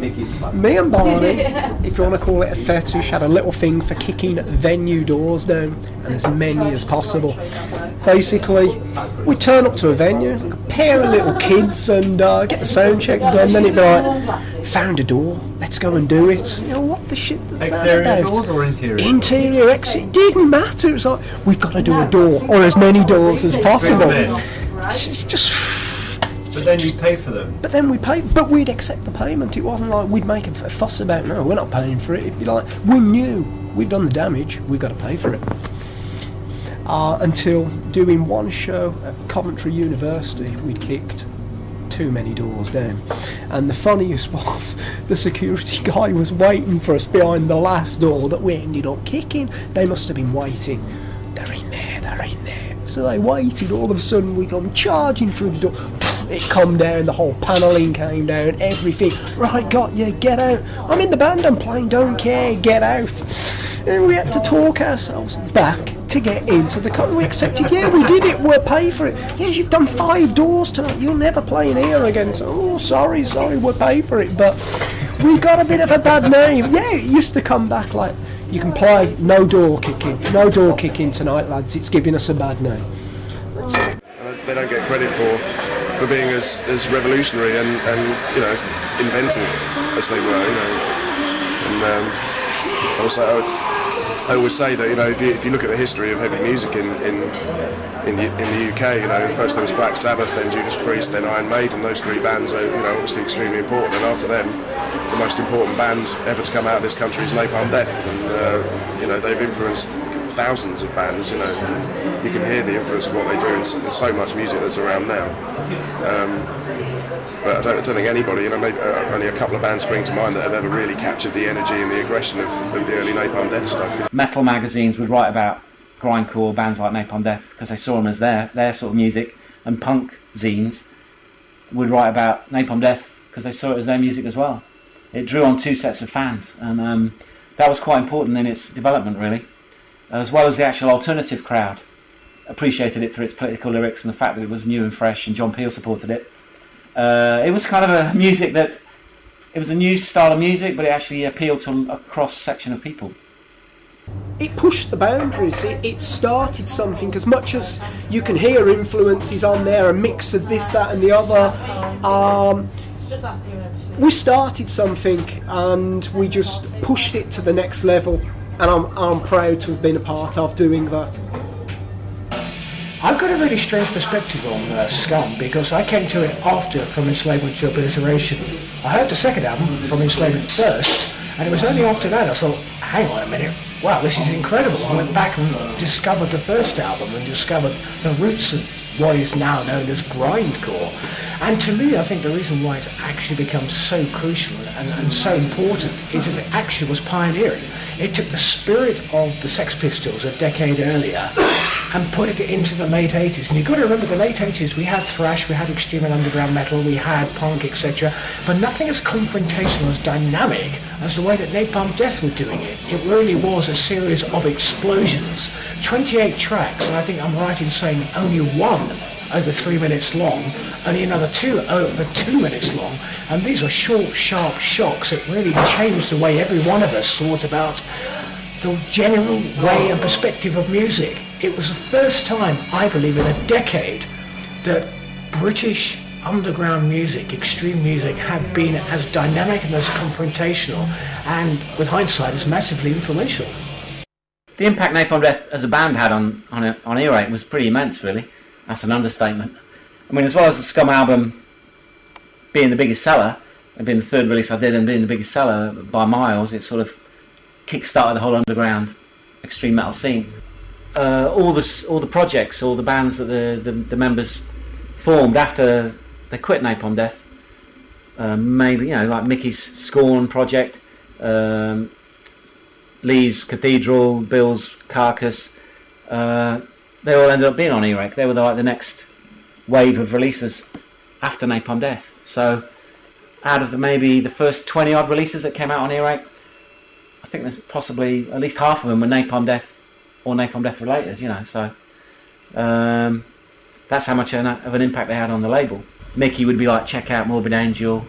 Me and Barney, if you want to call it a fetish, had a little thing for kicking venue doors down, and as many as possible. Basically, we turn up to a venue, a pair of little kids, and get the sound check done. Then it'd be like, found a door, let's go and do it. You know, what the shit is exterior that about? Doors or interior? Interior, it didn't matter. It was like, we've got to do a door, or as many doors as possible. Just. But then you pay for them. But then we pay. But we'd accept the payment. It wasn't like we'd make a fuss about. No, we're not paying for it. It'd be like, we knew we've done the damage. We've got to pay for it. Until doing one show at Coventry University, we'd kicked too many doors down. And the funniest was, the security guy was waiting for us behind the last door that we ended up kicking. They must have been waiting. They're in there. They're in there. So they waited. All of a sudden, we come charging through the door. It come down, the whole panelling came down, everything. Right, got you, get out. I'm in the band, I'm playing, don't care, get out. And we had to talk ourselves back to get into the company. We accepted, yeah, we did it, we'll pay for it. Yes, you've done 5 doors tonight, you'll never play in here again. So, oh, sorry, we'll pay for it. But we got a bit of a bad name. Yeah, it used to come back like, you can play, no door kicking tonight, lads, it's giving us a bad name. That's it. They don't get credit for being as revolutionary and you know, inventive as they were, you know. And I always say that, you know, if you look at the history of heavy music in the UK, you know, first there was Black Sabbath, then Judas Priest, then Iron Maiden. Those 3 bands are, you know, obviously extremely important. And after them, the most important band ever to come out of this country is Napalm Death. And you know, they've influenced thousands of bands. You know, you can hear the influence of what they do in so much music that's around now. But I don't think anybody, you know, maybe only a couple of bands spring to mind that have ever really captured the energy and the aggression of the early Napalm Death stuff. Metal magazines would write about grindcore bands like Napalm Death because they saw them as their sort of music, and punk zines would write about Napalm Death because they saw it as their music as well. It drew on 2 sets of fans, and that was quite important in its development, really, as well as the actual alternative crowd appreciated it for its political lyrics and the fact that it was new and fresh, and John Peel supported it. It was kind of a music that, it was a new style of music, but it actually appealed to a cross-section of people. It pushed the boundaries, it started something. As much as you can hear influences on there, a mix of this, that and the other, we started something and we just pushed it to the next level, and I'm proud to have been a part of doing that. I've got a really strange perspective on Scum, because I came to it after From Enslavement to Obliteration. I heard the second album, From Enslavement, first, and it was only after that I thought, hang on a minute, wow, this is incredible. I went back and discovered the first album and discovered the roots of what is now known as grindcore. And to me, I think the reason why it's actually become so crucial and so important is that it actually was pioneering. It took the spirit of the Sex Pistols a decade earlier and put it into the late 80s. And you've got to remember, the late 80s, we had thrash, we had extreme and underground metal, we had punk, etc. But nothing as confrontational, as dynamic as the way that Napalm Death were doing it. It really was a series of explosions. 28 tracks, and I think I'm right in saying only one over 3 minutes long, only another 2 over 2 minutes long, and these are short, sharp shocks that really changed the way every one of us thought about the general way and perspective of music. It was the first time, I believe, in a decade that British underground music, extreme music, had been as dynamic and as confrontational, and with hindsight, is massively influential. The impact Napalm Death as a band had on Earache was pretty immense, really. That's an understatement. I mean, as well as the Scum album being the biggest seller, and being the 3rd release I did and being the biggest seller by miles, it sort of kick-started the whole underground extreme metal scene. All the projects, all the bands that the members formed after they quit Napalm Death, maybe, you know, like Mickey's Scorn project, Lee's Cathedral, Bill's Carcass, they all ended up being on Earache. They were like the next wave of releases after Napalm Death. So out of maybe the first 20 odd releases that came out on Earache, I think there's possibly at least half of them were Napalm Death or Napalm Death related, you know. So that's how much of an impact they had on the label. Mickey would be like, check out Morbid Angel,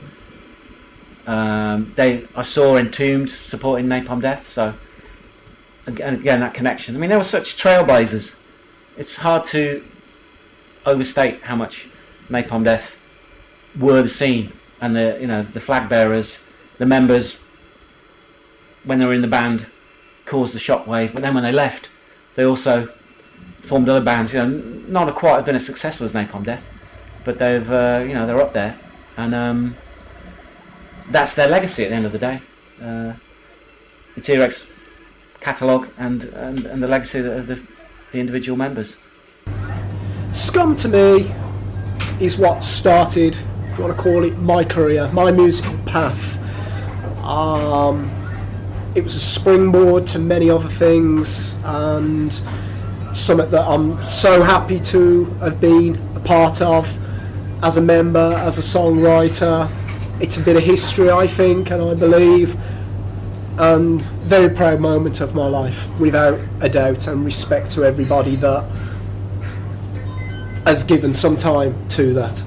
I saw Entombed supporting Napalm Death, so again that connection. I mean, they were such trailblazers. It's hard to overstate how much Napalm Death were the scene, and the flag bearers, the members when they were in the band caused the shockwave, but then when they left they also formed other bands, not quite have been as successful as Napalm Death, but they've they're up there, and that's their legacy at the end of the day. The T-Rex catalogue and the legacy of the individual members. Scum to me is what started, if you want to call it, my career, my musical path. It was a springboard to many other things, and something that I'm so happy to have been a part of as a member, as a songwriter. It's a bit of history, I think, and I believe, and very proud moment of my life, without a doubt, and respect to everybody that has given some time to that.